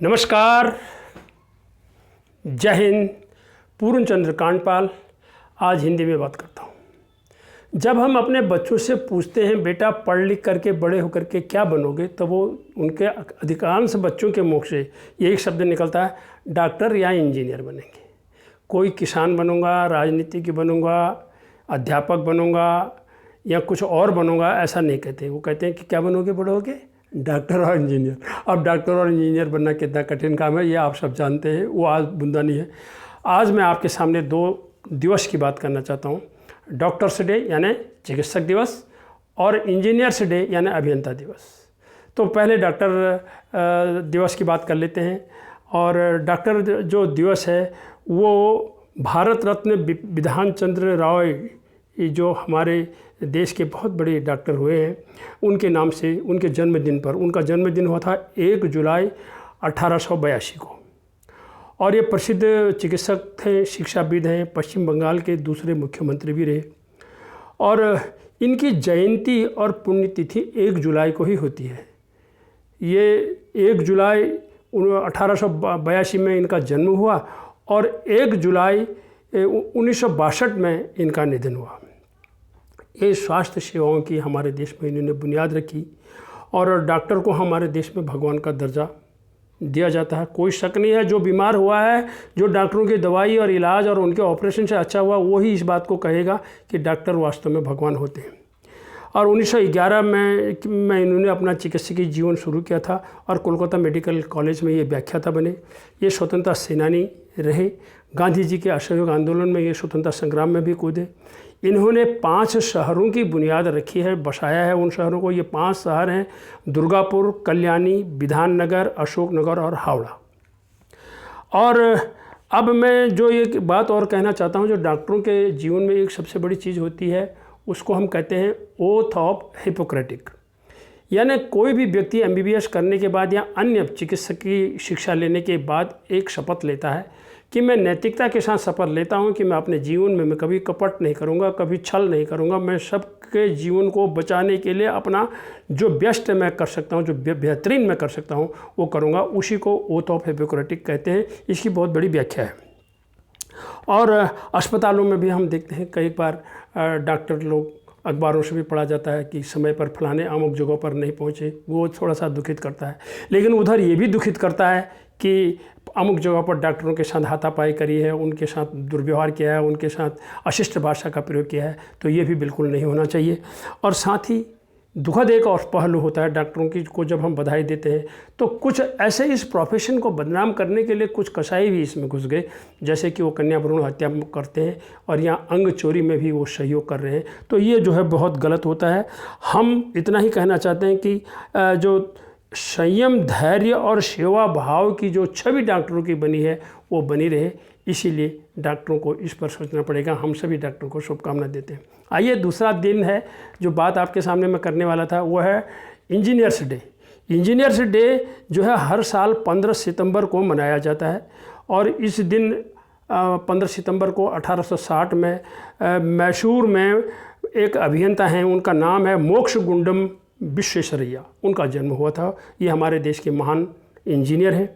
नमस्कार, जय हिंद। पूर्ण चंद्र कांडपाल आज हिंदी में बात करता हूँ। जब हम अपने बच्चों से पूछते हैं बेटा पढ़ लिख करके बड़े होकर के क्या बनोगे, तो वो उनके अधिकांश बच्चों के मुख से यही शब्द निकलता है, डॉक्टर या इंजीनियर बनेंगे। कोई किसान बनूंगा, राजनीतिज्ञ बनूंगा, अध्यापक बनूंगा या कुछ और बनूंगा, ऐसा नहीं कहते। वो कहते हैं कि क्या बनोगे बड़े होगे, डॉक्टर और इंजीनियर। अब डॉक्टर और इंजीनियर बनना कितना कठिन काम है ये आप सब जानते हैं, वो आज मुद्दा नहीं है। आज मैं आपके सामने दो दिवस की बात करना चाहता हूँ, डॉक्टर्स डे यानी चिकित्सक दिवस और इंजीनियर्स डे यानी अभियंता दिवस। तो पहले डॉक्टर दिवस की बात कर लेते हैं। और डॉक्टर जो दिवस है वो भारत रत्न विधान चंद्र राय, जो हमारे देश के बहुत बड़े डॉक्टर हुए हैं, उनके नाम से उनके जन्मदिन पर, उनका जन्मदिन हुआ था 1 जुलाई 1882 को। और ये प्रसिद्ध चिकित्सक थे, शिक्षाविद हैं, पश्चिम बंगाल के दूसरे मुख्यमंत्री भी रहे। और इनकी जयंती और पुण्यतिथि 1 जुलाई को ही होती है। ये 1 जुलाई 1882 में इनका जन्म हुआ और 1 जुलाई 1962 में इनका निधन हुआ। ये स्वास्थ्य सेवाओं की हमारे देश में इन्होंने बुनियाद रखी और डॉक्टर को हमारे देश में भगवान का दर्जा दिया जाता है। कोई शक नहीं है, जो बीमार हुआ है, जो डॉक्टरों की दवाई और इलाज और उनके ऑपरेशन से अच्छा हुआ, वही इस बात को कहेगा कि डॉक्टर वास्तव में भगवान होते हैं। और 1911 में इन्होंने अपना चिकित्सकीय जीवन शुरू किया था और कोलकाता मेडिकल कॉलेज में ये व्याख्याता बने। ये स्वतंत्रता सेनानी रहे, गांधी जी के असहयोग आंदोलन में ये स्वतंत्रता संग्राम में भी कूदे। इन्होंने 5 शहरों की बुनियाद रखी है, बसाया है उन शहरों को। ये 5 शहर हैं, दुर्गापुर, कल्याणी, विधाननगर, अशोकनगर और हावड़ा। और अब मैं जो एक बात और कहना चाहता हूँ, जो डॉक्टरों के जीवन में एक सबसे बड़ी चीज़ होती है, उसको हम कहते हैं ओथ ऑफ हिपोक्रेटिक। यानी कोई भी व्यक्ति MBBS करने के बाद या अन्य चिकित्सकीय शिक्षा लेने के बाद एक शपथ लेता है कि मैं नैतिकता के साथ शपथ लेता हूं कि मैं अपने जीवन में मैं कभी कपट नहीं करूंगा, कभी छल नहीं करूंगा, मैं सबके जीवन को बचाने के लिए अपना जो बेस्ट मैं कर सकता हूं, जो बेहतरीन मैं कर सकता हूं, वो करूंगा। उसी को ओथ ऑफ हिपोक्रेटिक कहते हैं। इसकी बहुत बड़ी व्याख्या है। और अस्पतालों में भी हम देखते हैं कई बार डॉक्टर लोग, अखबारों से भी पढ़ा जाता है कि समय पर फलाने अमुक जगहों पर नहीं पहुँचे। वो थोड़ा सा दुखित करता है। लेकिन उधर ये भी दुखित करता है कि अमुक जगह पर डॉक्टरों के साथ हाथापाई करी है, उनके साथ दुर्व्यवहार किया है, उनके साथ अशिष्ट भाषा का प्रयोग किया है। तो ये भी बिल्कुल नहीं होना चाहिए। और साथ ही दुखद एक और पहलू होता है डॉक्टरों की को जब हम बधाई देते हैं, तो कुछ ऐसे इस प्रोफेशन को बदनाम करने के लिए कुछ कसाई भी इसमें घुस गए, जैसे कि वो कन्या भ्रूण हत्या करते हैं और यहाँ अंग चोरी में भी वो सहयोग कर रहे हैं। तो ये जो है बहुत गलत होता है। हम इतना ही कहना चाहते हैं कि जो संयम, धैर्य और सेवा भाव की जो छवि डॉक्टरों की बनी है वो बनी रहे। इसीलिए डॉक्टरों को इस पर सोचना पड़ेगा। हम सभी डॉक्टरों को शुभकामना देते हैं। आइए, दूसरा दिन है जो बात आपके सामने मैं करने वाला था, वो है इंजीनियर्स डे। इंजीनियर्स डे जो है हर साल 15 सितंबर को मनाया जाता है। और इस दिन 15 सितंबर को 1860 में मैसूर में एक अभियंता हैं, उनका नाम है मोक्षगुंडम विश्वेश्वरैया, उनका जन्म हुआ था। ये हमारे देश के महान इंजीनियर हैं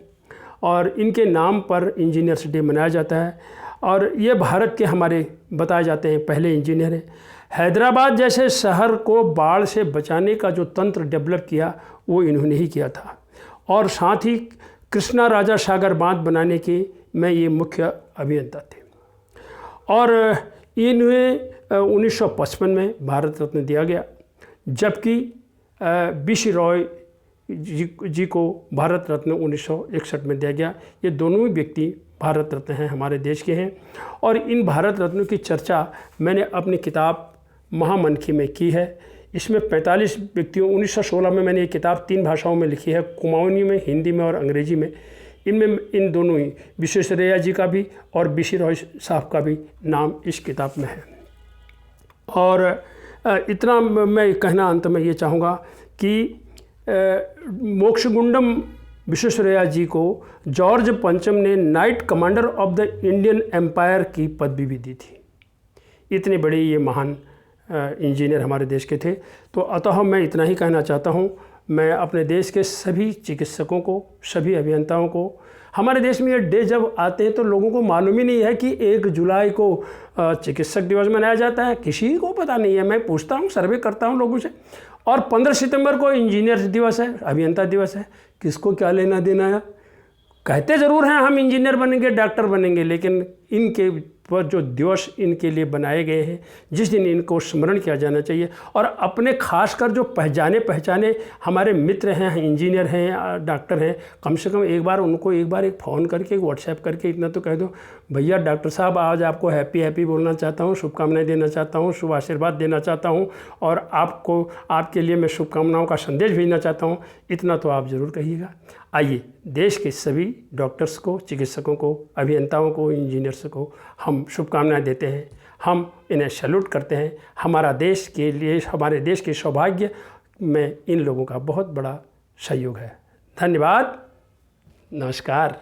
और इनके नाम पर इंजीनियर्स डे मनाया जाता है। और ये भारत के हमारे बताए जाते हैं पहले इंजीनियर हैं। हैदराबाद जैसे शहर को बाढ़ से बचाने का जो तंत्र डेवलप किया वो इन्होंने ही किया था। और साथ ही कृष्णा राजा सागर बांध बनाने के में ये मुख्य अभियंता थे। और इन्हें 1955 में भारत रत्न दिया गया, जबकि BC रॉय जी को भारत रत्न 1961 में दिया गया। ये दोनों ही व्यक्ति भारत रत्न हैं, हमारे देश के हैं। और इन भारत रत्नों की चर्चा मैंने अपनी किताब महामनकी में की है। इसमें 45 व्यक्तियों, 1916 में मैंने ये किताब 3 भाषाओं में लिखी है, कुमाऊनी में, हिंदी में और अंग्रेजी में। इनमें इन दोनों ही विश्वेश्वरैया जी का भी और BC रॉय साहब का भी नाम इस किताब में है। और इतना मैं कहना अंत में ये चाहूँगा कि मोक्षगुंडम विश्वेश्वरैया जी को जॉर्ज पंचम ने knight commander of the Indian empire की पदवी भी दी थी। इतने बड़े ये महान इंजीनियर हमारे देश के थे। तो अतः मैं इतना ही कहना चाहता हूँ मैं अपने देश के सभी चिकित्सकों को, सभी अभियंताओं को, हमारे देश में ये डे जब आते हैं तो लोगों को मालूम ही नहीं है कि 1 जुलाई को चिकित्सक दिवस मनाया जाता है, किसी को पता नहीं है। मैं पूछता हूँ, सर्वे करता हूँ लोगों से। और 15 सितंबर को इंजीनियर दिवस है, अभियंता दिवस है। किसको क्या लेना देना है? कहते ज़रूर हैं हम इंजीनियर बनेंगे, डॉक्टर बनेंगे, लेकिन इनके पर जो दिवस इनके लिए बनाए गए हैं, जिस दिन इनको स्मरण किया जाना चाहिए। और अपने खासकर जो पहचाने हमारे मित्र हैं, इंजीनियर हैं, डॉक्टर हैं, कम से कम एक बार उनको एक फ़ोन करके, व्हाट्सएप करके इतना तो कह दो, भैया डॉक्टर साहब आज आपको हैप्पी बोलना चाहता हूँ, शुभकामनाएं देना चाहता हूँ, शुभ आशीर्वाद देना चाहता हूँ, और आपके लिए मैं शुभकामनाओं का संदेश भेजना चाहता हूँ। इतना तो आप ज़रूर कहिएगा। आइए देश के सभी डॉक्टर्स को, चिकित्सकों को, अभियंताओं को, इंजीनियर्स को हम शुभकामनाएं देते हैं। हम इन्हें सैल्यूट करते हैं। हमारे देश के सौभाग्य में इन लोगों का बहुत बड़ा सहयोग है। धन्यवाद। नमस्कार।